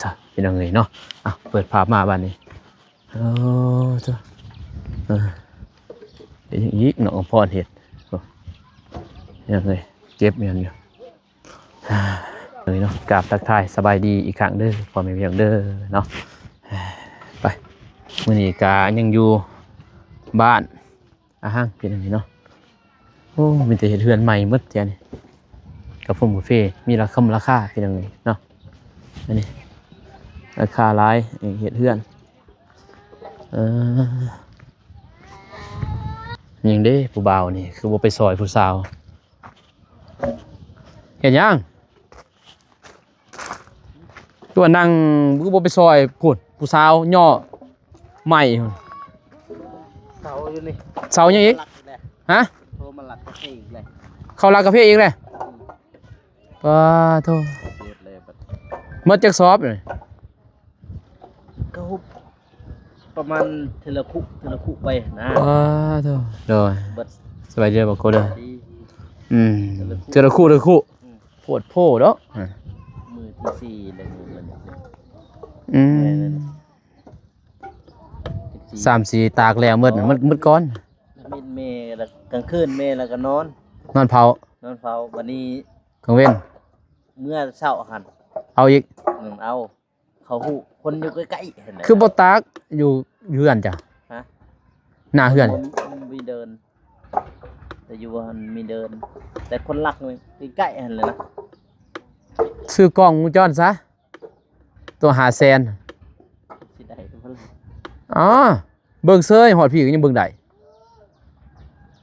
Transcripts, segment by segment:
จ้ะเป็นยังไงเนาะเปิดภาพมาบ้านนี้โอ้จ้ะเดี๋ยวอีกน้องพรเห็ดยังไงเก็บยังอยู่เลยเนาะกราบทักทายสบายดีอีกครั้งเด้อพอไม่เพียงเด้อเนาะไปมื้อนี้กายังอยู่บ้านห้างเป็นยังไงเนาะโอ้มีแต่เห็ดเฮือนใหม่หมดเจ้านี่กาแฟบุฟเฟ่มีราคาเป็นยังไงเนาะอันนี้ราคาหลายเห็ดเฮือนยังเด้ผู้บ่าวนี่คือบ่ไปซอยผู้สาวเห็นยังตัวนั่งคือบ่ไปซอยพูดผู้สาวย่อใหม่เสาอยู่นี่เสายังอีกฮะโทรมาหลักกาแฟอีกเลยเขารักกาแฟอีกเลยป้าโทเมื่อจักซอบเลยก็ฮุบประมาณเทละคุไปนะป้าโทโดยสบายดีบ่โกเด้อเทละคุโพดโพเนาะมือที่สี่เลย3-4ตากแล้วมืดก้อนเมแล้วกลางคืนเมแล้วก็นอนเผาวันนี้กลางเว้นเมื่อเช้าหันเอาอีกเอาเขาหูคนอยู่ใกล้ๆเห็นไหมคือบ่ตากอยู่เฮือนจ้ะฮะหน้าเฮือนมีเดินแต่อยู่มันมีเดินแต่คนรักเลยใกล้ๆเห็นเลยนะซื้อกล้องวงจรซะตัว500,000สิได้ทุกคนอ๋อเบิ่งเซยหอดพี่ก็ยังเบิ่งได้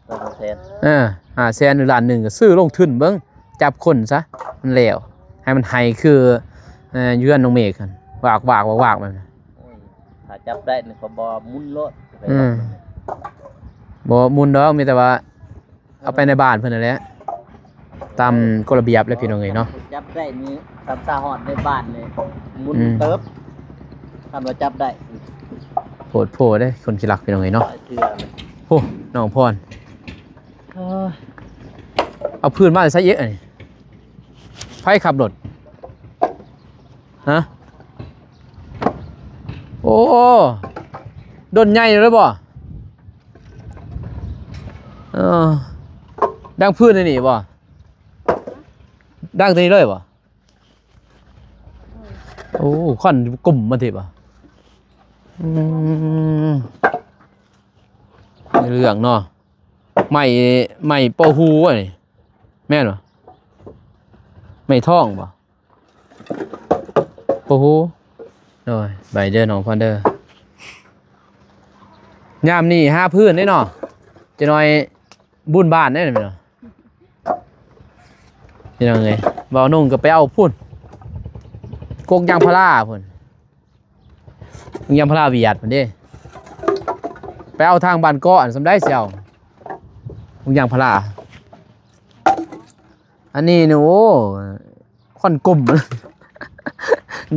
ตัว500,000 500,000หรือล้านหนึ่งก็ซื้อลงทุนเบิ่งจับคนซะมันแล้วให้มันไห้คือเยือนน้องเมฆกันวากมันถ้าจับได้นี่ก็บ่มุนโลดบ่มุนดอกมีแต่ว่าเอาไปในบ้านเพิ่นนั่นแหละตามกฎระเบียบแล้วพี่น้องเอ้ยเนาะจับได้นี่ตามสาหอดในบ้านเลยมุนเติบทำว่าจับได้โพดเด้คนขี้รักพี่น้องเอ้ยเนาะโอ้น้องพรเอาพื้นมาใส่เยอะนี่ไผขับรถฮะโอ้ดนใหญ่เลยบ่ดังพื้นนี่บ่ดังตัวนี้เลยบ่โอ้ควันกลุ่มมาเถอะบ่เรื่องเนาะไม่ปอหูอ่ะนี่แม่นบ่ไม่ท่องบ่ปอหูโอ้ยใบเด้อน้องพรเด้อยามนี่หาพื้นได้เนาะจะน้อยบุญบ้านได้ไหมเนาะนี่ยังไงบ่าวนุ่งก็ไปเอาพุ่นกกยางพาราพุ่นยางพาราเวียดพุ่นเด้ไปเอาทางบ้านก้อนสำได้เสียวกกยางพาราอันนี้หนูควันกลุ่ม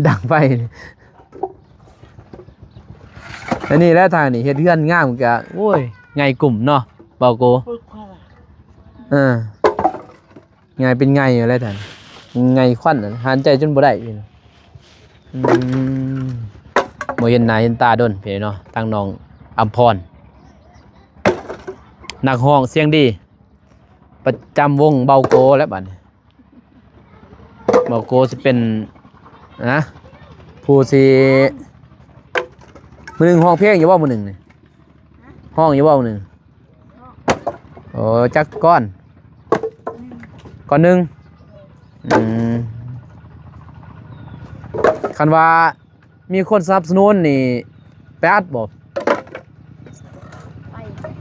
ดังไปอันนี้แล้วทางนี่เฮ็ดเฮือนงามกะโอ้ยไงกลุ่มเนาะเบาโกไงเป็นไงอะไรท่านไงควันหันใจจนบ่ได้บ่เห็นหน้าเห็นตาดนพี่เนาะทางน้องอัมพรนักฮ้องเสียงดีประจำวงเบาโกแล้วบัดนี้เบาโกสิเป็นนะผู้สิมื้อนึงห้องเพลงอยู่บ่มื้อนึงนี่ห้องอยู่บ่มื้อนึงโอ้จักก้อนหนึ่งคันว่ามีคนสนับสนุนนี่ไปอัดบ่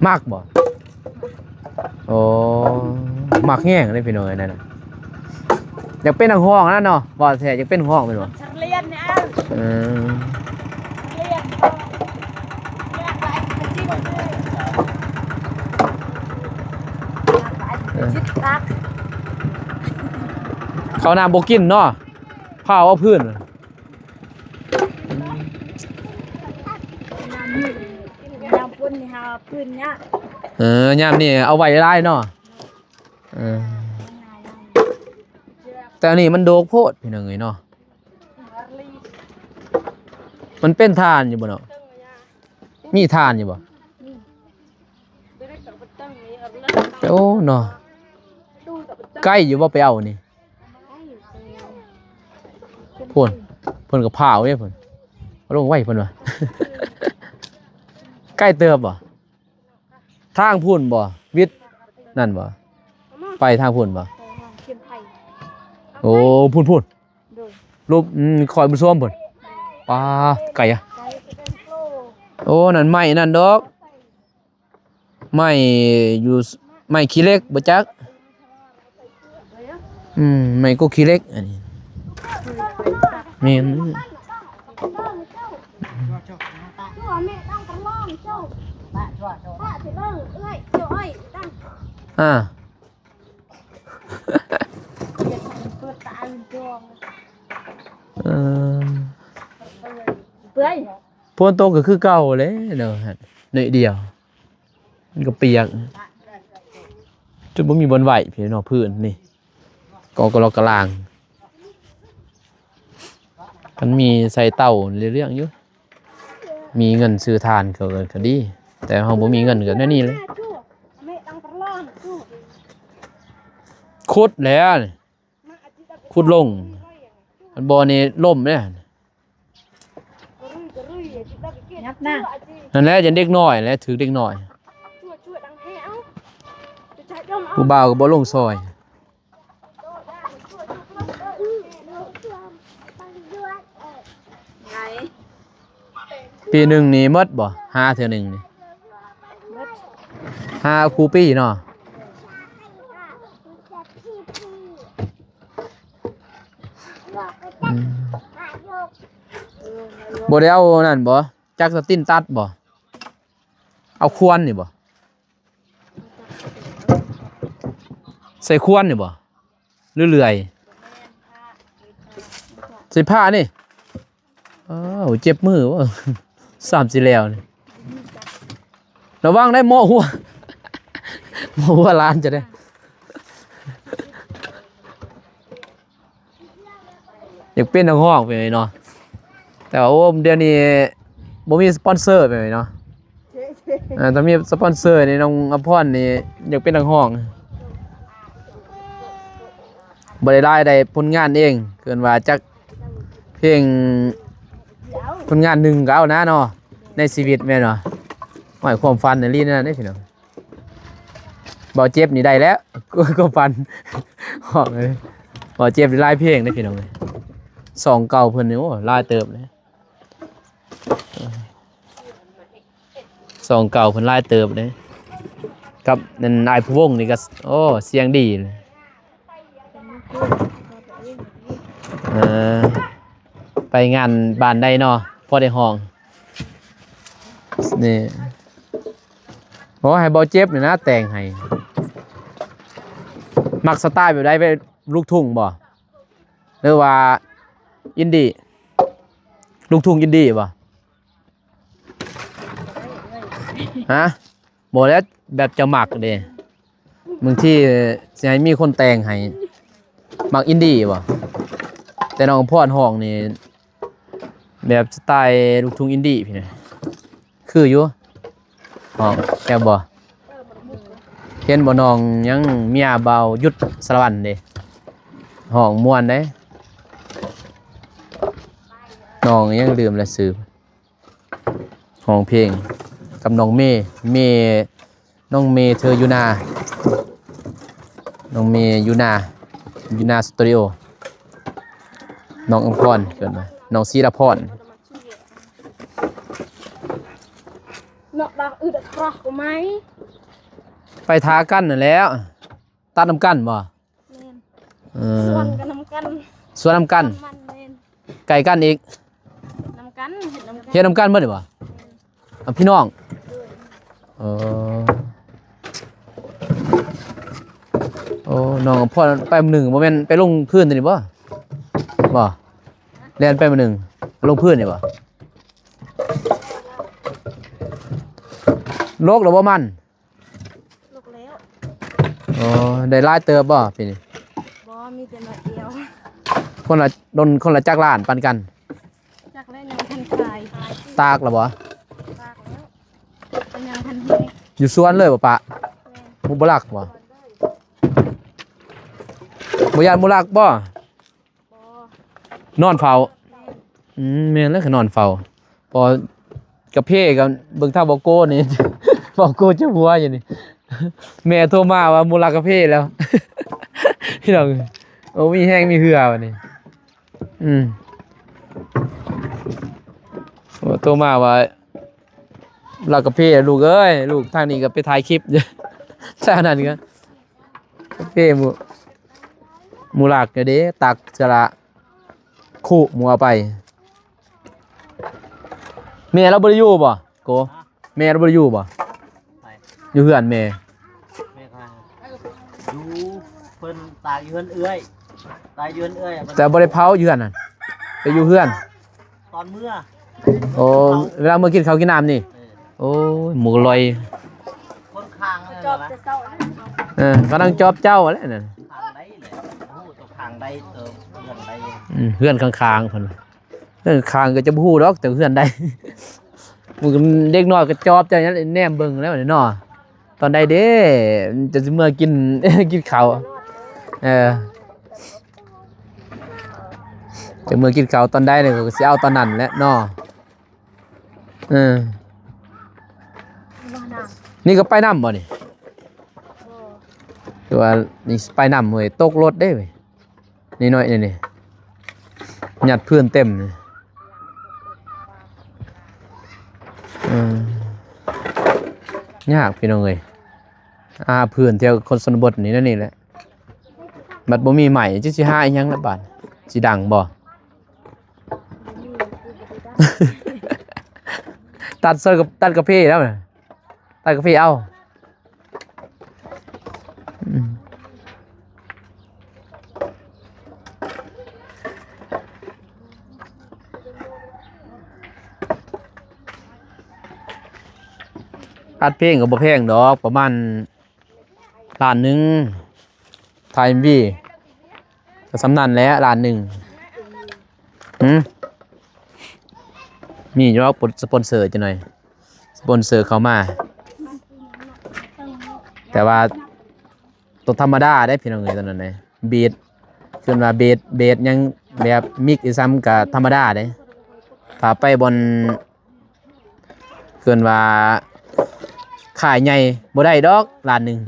มากบ่โอ้มากแห้งเลยพี่น้องนั่นน่ะอยากเป็นนักร้องนั่นเนาะบ่แท้อยากเป็นนักร้องแม่นบ่ชักเรียนเนี่ยเรียนเขาน้ำบกินเนาะผ้าเอาพื้นน้ำพุ่นนี่ฮะพื้นเนี้ยยามนี่เอาไว้ได้เนาะแต่นี่มันโดกโพดพี่น้องเอ้ยเนาะ มันเป็นทานอยู่บ่เนาะมีทานอยู่บ่โอ้เนาะใกล้อยู่บ่ไปเอานี่พ่นกับผ้าเว้ยพ่นเอาลงไว้พ่นว่ะ ใกล้เติบบ่ทางพุ่นบ่วิทย์นั่นบ่ไปทางพุ่นบ่โอ้พุ่นรูปคอยบุญส้มพุ่นปลาไก่อะโอ้นั่นไม้นั่นดอกไม้อยู่ไม้ขี้เล็กบ่จักไม้ก็ขี้เล็กอันนี้แม่น อ่า เปื่อย พวนโตก็คือเก่าเลยเนาะฮะหน่อยเดียวมันก็เปียกจนบ่มีบนไหวพี่น้องพื้นนี่กรอกกระลางมันมีใส่เต่าเรื่องอยู่มีเงินซื้อทานก็ดีแต่เฮาบ่มีเงินก็แน่นี่เลยขุดแล้วนี่ขุดลงมันบ่อนี่ล่มเด้ ยับหน้า นั่นแหละยันเด็กน้อยแหละถือเด็กน้อยผู้บ่าวก็บ่ลงซอย ไง ปีหนึ่งนี่หมดบ่หาเทื่อหนึงนี่หาครูปีเนาะบ่ได้เอานั่นบ่จักสตินตัดบ่เอาควรนี่บ่ใส่ควรนี่บ่เรื่อยๆใส่ผ้านี่อ้าวเจ็บมือวะ 3-4แล้วนี่ระวังได้หม้อหัว หม้อหัวล้านจะได้อยากเป็นนักร้องไปไหมเนาะแต่ว่าโอ้เดี๋ยวนี้บ่มีสปอนเซอร์ไปไหมเนาะถ้ามีสปอนเซอร์นี่น้องอภรนี่อยากเป็นนักร้องบ่ได้รายได้ผลงานเองเกินว่าจักเพลงผลงานหนึ่งก็เอานะเนาะในชีวิตแม่เนาะหมายความฝันนั่นลีนั่นได้พี่น้องบ่เจ็บนี่ได้แล้ว ก็ฝัน ออกเลยบ่เจ็บนี่ลายเพลงได้พี่น้องเลยสองเก่าเพิ่นนี่โอ้ลายเติบเลยสองเก่าเพิ่นลายเติบเลยกับนั่นนายผู้วงนี่ก็โอ้เสียงดีเลยไปงานบ้านใดเนาะพอได้ห้องนี่โอ้ให้บ่เจ็บนี่นะแต่งให้มักสไตล์แบบใดไปลูกทุ่งบ่หรือว่าอินดี้ลูกทุ่งอินดี้บ่ฮะบ่แล้วแบบจะหมักเด้บางทีสิให้มีคนแต่งให้มักอินดี้บ่แต่น้องพรห้องนี่แบบสไตล์ลูกทุ่งอินดี้พี่นะคืออยู่ห้องแกบ่เห็นบ่น้องยังเมียเบายุดสารวัตรเด้ห้องม่วนเด้น้องยังลืมและซื้อห้องเพลงกับน้องเมย์น้องเมย์เธออยู่นาน้องเมย์อยู่นาสตูดิโอน้องอัมพรเกิดมาน้องศิรพร นอกดักอึดกรอกกูไหม ไปทากันนั่นแหล้วตัดน้ำกันบ่ ส่วนกันน้ำกัน สวนน้ำกัน มันเล่น ไก่กันอีก น้ำกันเห็ดน้ำกัน เฮ็ดน้ำกันเบิดบ่เอาพี่น้องเออโอ้น้องพ่อไปมื้อหนึ่งบ่แม่นไปลงพื้นตัวนี้บ่แล่นไปมื้อหนึ่งลงพื้นนี่บ่โลกหรือบ่มัน ลูกแล้ว อ๋อได้หลายเติบบ่พี่นี่ บ่มีแต่หน่อยเดียว คนละจักรล้านปันกัน จากแรกยังทันขาย ตากแล้วบ่ ตากแล้วเป็นยังทันที อยู่สวนเลยบ่ปะหมูบ่ลักบ่บ่ยานหมูลักบ่ บ่ นอนเฝ้าแม่นแล้วคือนอนเฝ้าพอกระเพาะกับเบิ่งท่าบ่โก้นี่ บ่โก้จะหัวอยู่นี่ แม่โทรมาว่าหมูลักกระเพาะแล้ว พี่น้องโอ้มีแห้งมีเหือวันนี้โทรมาว่าลักกระเพาะลูกเอ้ยลูกทางนี้ก็ไปถ่ายคลิป ใช่ขนาดนี้ก็กระเพาะหมูลักเด้ตักสละคู่หมูเอาไปแม่เราบ่ได้อยู่บ่โกแม่เราบ่ได้อยู่บ่ ไป อยู่เฮือนแม่ แม่ค่ะอยู่เพิ่นตายอยู่เฮือนเอื้อยตายอยู่เฮือนเอื้อยอะมัน แต่บ่ได้เผาอยู่เฮือนน่ะไปอยู่เฮือน ตอนเมื่อ โอ้เวลามื้อกินข้าวกินน้ำนี่ เออ โอ้ยหมูลอย คนข้างนั่น จ แห อบ ละ จะเศร้านะ กำลังจอบเจ้าแหล้วนั่น ข้างใดเลยโอ้ตัวข้างใดเติมเรื่องใด เฮือนข้างๆเพิ่นเฮือนข้างก็จะบ่ฮู้ดอกแต่เฮือนใด มึงเด็กน้อยก็จอบเจ้านั้นแนมเบิ่งแล้วนี่เนาะตอนใดเด้จะสิเมื่อกิน กินข้าวจะเมื่อกินข้าวตอนใดเนี่ยก็สิเอาตอนนั้นแหละเนาะบ่นาง นี่ก็ไปน้ำบ่นี่ บ่ คือว่านี่ไปน้ำเว้ยตกรถได้เว้ยนี่น้อยนี่หยัดเพื่อนเต็มนี่ยากพี่น้องเอ้ยเพื่อนเที่ยวคนชนบทนี่นั่นนี่แหละบัดบ่มีใหม่จิสิหาอีหยังละบาดสิดังบ่ ตัดเสื้อกับตัดกาแฟแล้วน่ะตัดกาแฟเอาตัดเพลงก็บ่แพงดอกประมาณล้านหนึงไทยMVก็สำนันแหล้วล้านหนึงมีอยู่ว่าสปอนเซอร์จังหน่อยสปอนเซอร์เข้ามา แต่ว่าตัวธรรมดาได้พี่น้องเอ้ยตอนนั้นเลยบีทขึ้นมาเบสยังแบบมิกอีซ้ำกับธรรมดาเด้ถ้าไปบนเกินว่าขายใหญ่บ่ได้ดอกล้านหนึง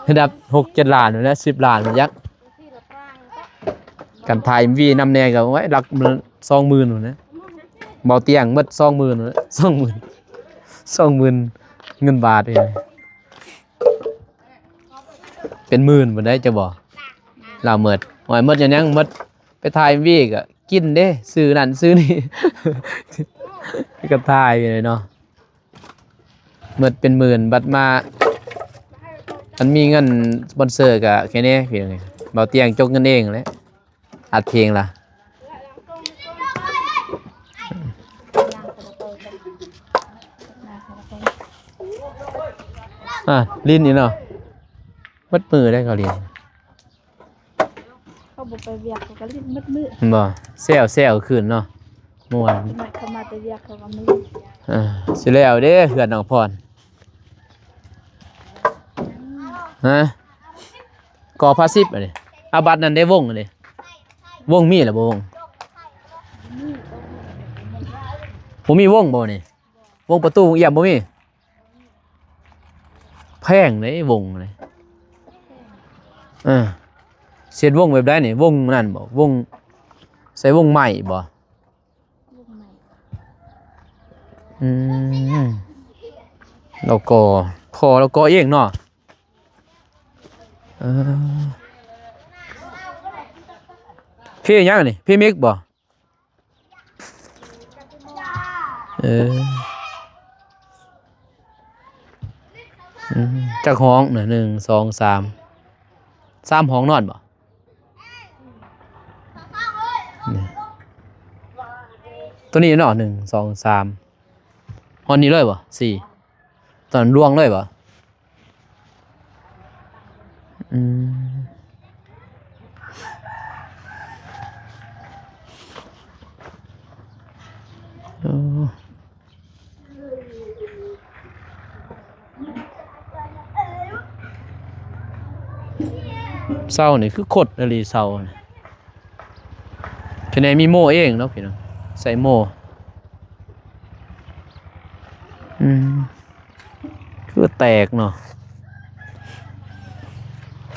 ระดับ6-7 ล้านแล้ว10 ล้านมันยักกันถ่าย MV นำแน่ก็ไว้หลัก20,000นู่นนะเบาเตียงหมด20,000นู่นนะ20,000เงินบาทเองเป็นหมื่นบ่ได้จะบ่ลาวหมดหอยหมดยังหมดไปถ่าย MV ก็กินเด้ซื้อนั่นซื้อนี่ ก็ถ่ายไปเลยเนาะหมดเป็นหมื่นบัดมามันมีเงินสปอนเซอร์ก็แค่นี้พี่น้องเบาเตียงจกเงินเองแหละอัดเพลงล่ะลิ้นนี่เนาะมัดมือได้เขาเรียน เขาบอกไปเวียกเขาก็ลิ้นมืด บ่แซวคืนเนาะม่วน ๆไม่เขามาแต่เวียกเขาก็มืด สิแล้วเด้เฮือนน้องพรฮะก่อพาสิบอันนี้อาบัตนั้นได้วงอันนี้วงมีหรือบ่วงบ่มีวงบ่นี่วงประตูวงเอี่ยมบ่มีแพงเลยวงเลยเสียดวงแบบใดนี่วงนั่นบ่วงใส่วงใหม่บ่ ลูกใหม่ เราก็พอเราก็เองเนาะพี่ยังนี่พี่มิกบ่จากห้องเนี่ย1 2 3ห้องนอนบ่นี่ตัวนี้เนาะ1 2 3ห้องนี้เลยบ่4ตอนรวงเลยบ่ เศร้านี่คือขดอะไรเศร้าภายในมีโม่เองเนาะพี่น้องใส่โม่คือแตกเนาะ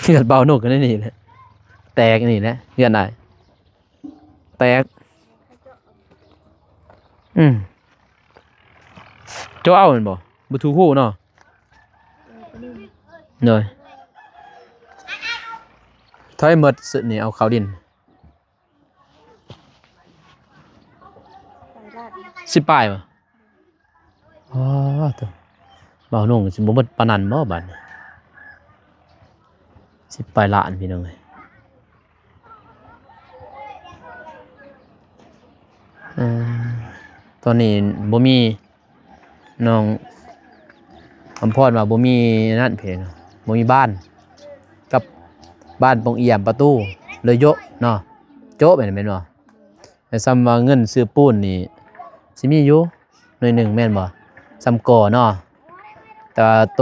เลือดเบาหนุกกันนี่แหละแตกนี่แหละเลือดไหนแตกเจ้าเอาเห็นบ่บุทูคู่เนาะเลยถ้าให้หมดสุดนี่เอาข้าวดิน10 ปลายป่ะอ๋อตัวเบาหนุ่งสิบ่หมดปานนั้นบ่บัดนี้10 ปลายล้านพี่น้องเอ้ยตอนนี้บ่มีน้องอำพรว่าบ่มีนั่นเพนบ่มีบ้านกับบ้านปงเอี่ยมประตูเลยโยะเนาะโจ๊ะแม่นบ่แต่ซ้ำว่าเงินซื้อปูนนี่สิมีอยู่หน่อยหนึ่งแม่นบ่ซ้ำก่อเนาะแต่โต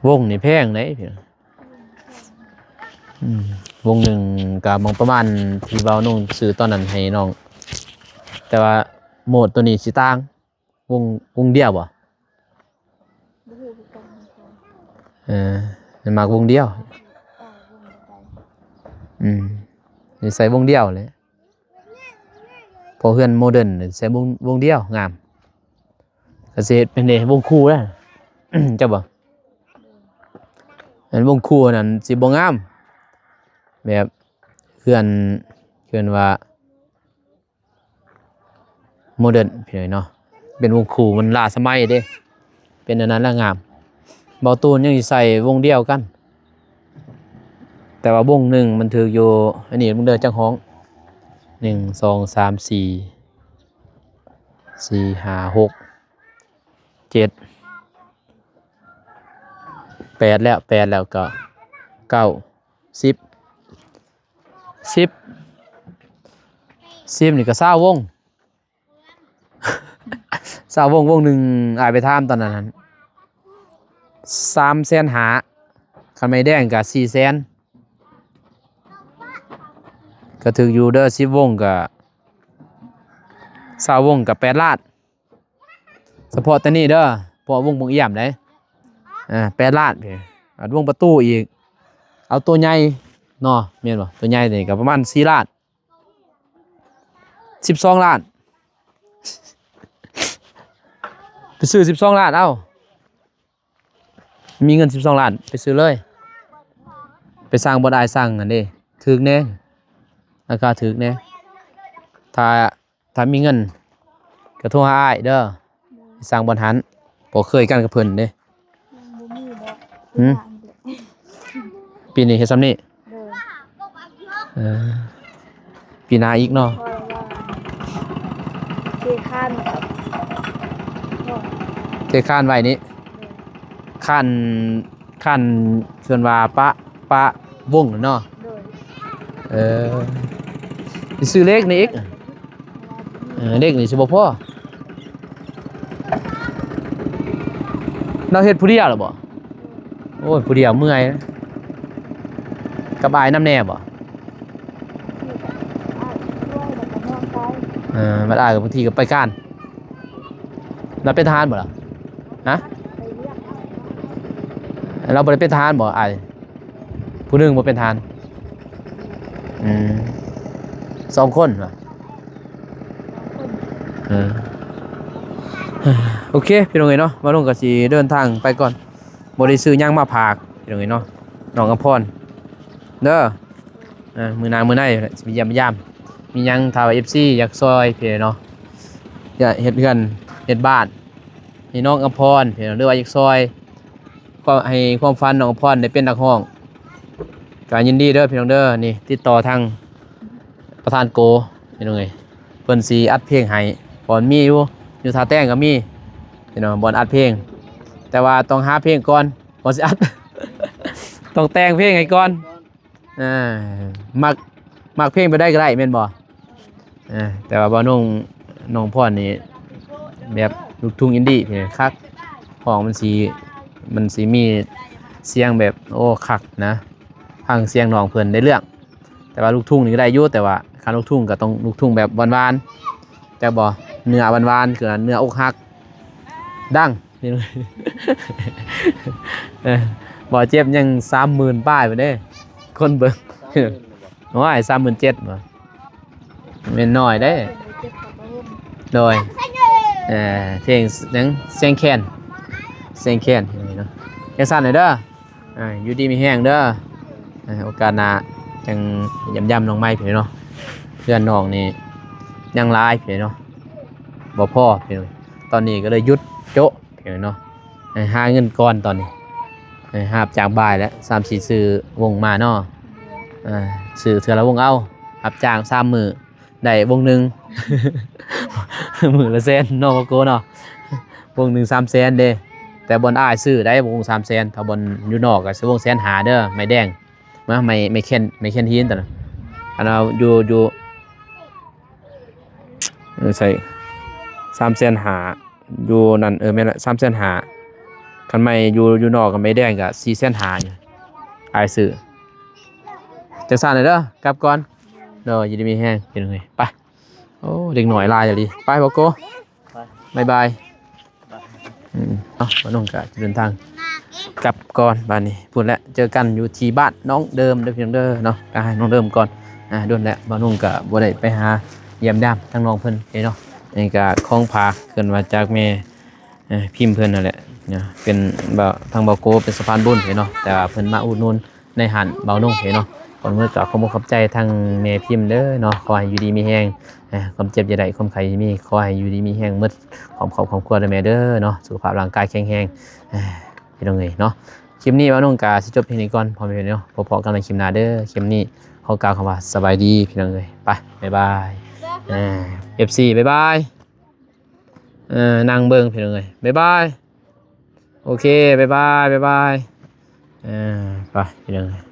วงนี่แพงเด้พี่วงหนึ่งก็มองประมาณที่เว้าน้องซื้อตอนนั้นให้น้องแต่ว่าโหมดตัวนี้สิต่างวงเดียวบ่มันมากวงเดียวนี่ใส่วงเดียวเลยพอเฮือนโมเดิร์นใส่วงเดียวงามก็สิเฮ็ดเป็นเด้วงคู่แล้ว เจ้าบ่อันวงคู่นั้นสิบ่งามแบบเฮือนว่าโมเดิร์นพี่น้อยเนาะเป็นวงคู่มันล้าสมัยเด้เป็นอันนั้นละงามเบาตูนยังสิใส่วงเดียวกันแต่ว่าวงหนึ่งมันถืออยู่อันนี้มึงเดินจังห้อง1 2 3 4 5 6 7 8แล้วก็9 10นี่ก็20วง20วงหนึ่งอายไปถามตอนนั้น300,000หาคันไม่แดงก็400,000ก็ถึกอยู่เด้อ10วงก็20วงก็8 ล้านเฉพาะแต่นี้เด้อเพราะวงปงเอี่ยมได้8 ล้านพี่อัดวงประตูอีกเอาตัวใหญ่เนาะแม่นบ่ตัวใหญ่นี่ก็ประมาณ4 ล้าน12 ล้านไปซื้อ12 ล้านเอ้ามีเงิน12 ล้านไปซื้อเลยไปสร้างบ่ได้สร้างอันนี้ถึกแน่ราคาถึกแน่ถ้ามีเงินก็โทรหาอ้ายเด้อสร้างบ่ทันบ่เคยกันกับเพิ่นเด้ปีนี้เฮ็ดซำนี้ปีหน้าอีกเนาะเทคานไว้นี้คันส่วนว่าปะวงเนาะสิซื้อเลขนี่อีกเลขนี่สิบ่พอเราเฮ็ดผู้เดียวหรอบ่โอ้ยผู้เดียวเมื่อยกับอายน้ำแน่บ่บัดอายกับบางทีก็ไปก้านเราเป็นทหารบ่ล่ะฮะเราบ่ได้เป็นทหารบ่อายผู้หนึงบ่เป็นทหาร2 คนว่ะโอเคพี่น้องเอ้ยเนาะว่าลงก็สิเดินทางไปก่อนบ่ได้ซื้อหยังมาฝากพี่น้องเอ้ยเนาะน้องอภรเด้อมื้อหน้ามื้อไหนสิไปเยี่ยมยามมีหยังถ้าว่า FC อยากซอยพี่เนาะอยากเฮ็ดเรือนเฮ็ดบ้านให้น้องอภรพี่น้องหรือว่าอยากซอยก็ให้ความฝันน้องอภรได้เป็นนักร้องก็ยินดีเด้อพี่น้องเด้อนี่ติดต่อทางประธานโกพี่น้องเอ้ยเพิ่นสิอัดเพลงให้ก่อนมีอยู่ท่าแต้งก็มีพี่น้องบ่อัดเพลงแต่ว่าต้องหาเพลงก่อนสิอัด ต้องแต่งเพลงให้ก่อนมักเพลงไปได้ก็ได้แม่นบ่แต่ว่าบ่น้องพรนี่แบบลูกทุ่งอินดี้พี่คักของมันสิมี เสียงแบบโอ้คักนะฟังเสียงน้องเพิ่นได้เรื่องแต่ว่าลูกทุ่งนี่ก็ได้อยู่แต่ว่าคันลูกทุ่งก็ต้องลูกทุ่งแบบหวานๆแต่บ่เนื้อหวานๆคือเนื้ออกหักดังนี่ บ่เจ็บยัง 30,000 ป้ายไปเด้คนเบิ่ง โอ้ย 37,000บ่แม่นน้อยเด้ เจ็บกับบ่ม โดยเพลงหยังเสียงแคนเสียงแคนอย่างนี้เนาะจังซั่นหน่อยเด้ออยู่ดีมีแห้งเด้อโอกาสหน้าจังย่ำๆน้องไม้พี่เนาะเพื่อนน้องนี่ยังหลายพี่เนาะบ่พอพี่น้องตอนนี้ก็เลยหยุดโจ๊ะพี่เนาะหาเงินก่อนตอนนี้หาบจากบ่ายแล้ว3-4ซื้อวงมาเนาะซื้อเทื่อละวงเอารับจ้าง3มื้อได้วงหนึง มื้อละแสนเนาะบ่โกเนาะวงหนึง300,000เด้แต่บนอ้ายซื้อได้วง300,000ถ้าบนอยู่นอกก็ซื้อวง150,000เด้อไม้แดงมาไม่แค่นหินตอนนั้นอันเอาอยู่ใส่350,000อยู่นั่นแม่นละ350,000คันไม่อยู่นอกก็ไม้แดงก็450,000อยู่อ้ายซื้อจังซั่นเด้อกลับก่อนเด้ออยู่ดีมีแฮงเป็นไงไปโอ้เด็กหน่อยลายอย่างดีไปบ่โกบ๊ายบายมาน้องกะจะเดินทางกลับก่อนบ้านนี้พูดแล้วเจอกันอยู่ที่บ้านน้องเดิมเด้อพี่น้องเด้อเนาะก็ให้น้องเดิมก่อนโดนแล้วบ้านน้องกะบ่ได้ไปหาเยี่ยมยามทั้งน้องเพิ่นเนาะนี่ก็ของพาขึ้นมาจากแม่พิมพ์เพิ่นนั่นแหละเนี่ยเป็นทางเบาโกเป็นสะพานบุญเนาะแต่ว่าเพิ่นมาอุดหนุนในหันเบาน้องเนาะก่อนเมื่อก็ขอขอบใจทางแม่พิมพ์เด้อเนาะขอให้อยู่ดีมีแฮงความเจ็บอย่าได้ความไข้มีขอให้อยู่ดีมีแฮงหมดความครอบครัวเด้อแม่เด้อเนาะสุขภาพร่างกายแข็งแรงพี่น้องเอ้ยเนาะคลิปนี้ว่าน้องกาสิจบเพียงนี้ก่อนพอแม่เนาะพอๆกันในคลิปหน้าเด้อคลิปนี้ขอกล่าวคำว่าสบายดีพี่น้องเอ้ยไปบ๊ายบายFC บ๊ายบายนั่งเบิ่งพี่น้องเอ้ยบ๊ายบายโอเคบ๊ายบายไปพี่น้องเอ้ย